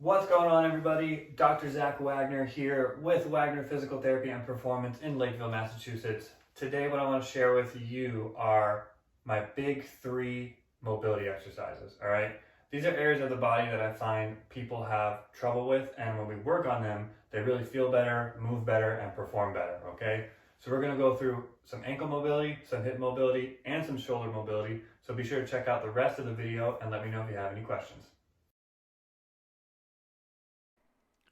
What's going on, everybody? Dr. Zach Wagner here with Wagner Physical Therapy and Performance in Lakeville, Massachusetts. Today, what I want to share with you are my big 3 mobility exercises, all right? These are areas of the body that I find people have trouble with, and when we work on them, they really feel better, move better, and perform better, okay? So we're going to go through some ankle mobility, some hip mobility, and some shoulder mobility. So be sure to check out the rest of the video and let me know if you have any questions.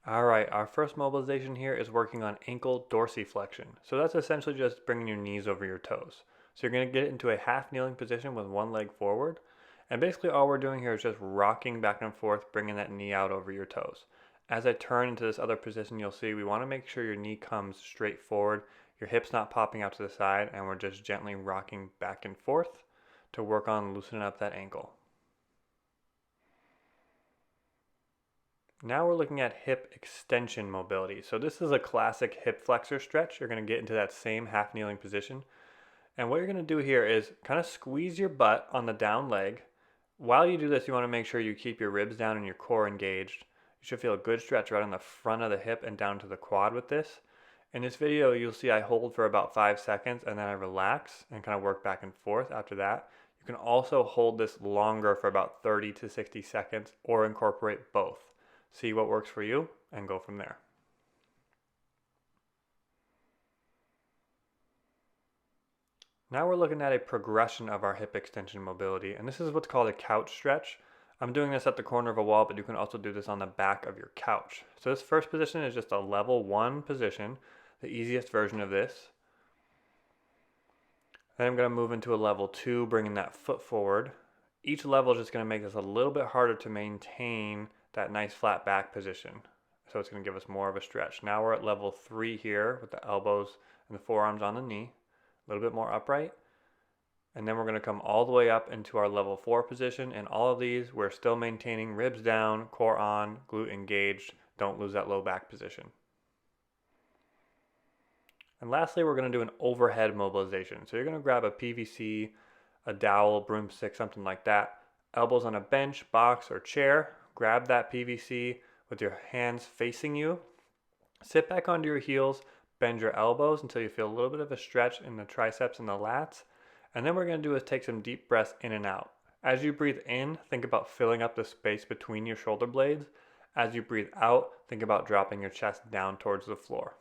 All right, our first mobilization here is working on ankle dorsiflexion. So that's essentially just bringing your knees over your toes. So you're going to get into a half kneeling position with one leg forward. And basically all we're doing here is just rocking back and forth, bringing that knee out over your toes. As I turn into this other position, you'll see we want to make sure your knee comes straight forward, your hips not popping out to the side, and we're just gently rocking back and forth to work on loosening up that ankle. Now we're looking at hip extension mobility. So this is a classic hip flexor stretch. You're going to get into that same half kneeling position. And what you're going to do here is kind of squeeze your butt on the down leg. While you do this, you want to make sure you keep your ribs down and your core engaged. You should feel a good stretch right on the front of the hip and down to the quad with this. In this video, you'll see I hold for about 5 seconds and then I relax and kind of work back and forth after that. You can also hold this longer for about 30 to 60 seconds or incorporate both. See what works for you and go from there. Now we're looking at a progression of our hip extension mobility, and this is what's called a couch stretch. I'm doing this at the corner of a wall, but you can also do this on the back of your couch. So this first position is just a level 1 position, the easiest version of this. Then I'm going to move into a level 2, bringing that foot forward. Each level is just going to make this a little bit harder to maintain that nice flat back position. So it's going to give us more of a stretch. Now we're at level 3 here with the elbows and the forearms on the knee, a little bit more upright. And then we're going to come all the way up into our level 4 position. And all of these, we're still maintaining ribs down, core on, glute engaged. Don't lose that low back position. And lastly, we're going to do an overhead mobilization. So you're going to grab a PVC, a dowel, broomstick, something like that. Elbows on a bench, box, or chair. Grab that PVC with your hands facing you. Sit back onto your heels, bend your elbows until you feel a little bit of a stretch in the triceps and the lats. And then what we're going to do is take some deep breaths in and out. As you breathe in, think about filling up the space between your shoulder blades. As you breathe out, think about dropping your chest down towards the floor.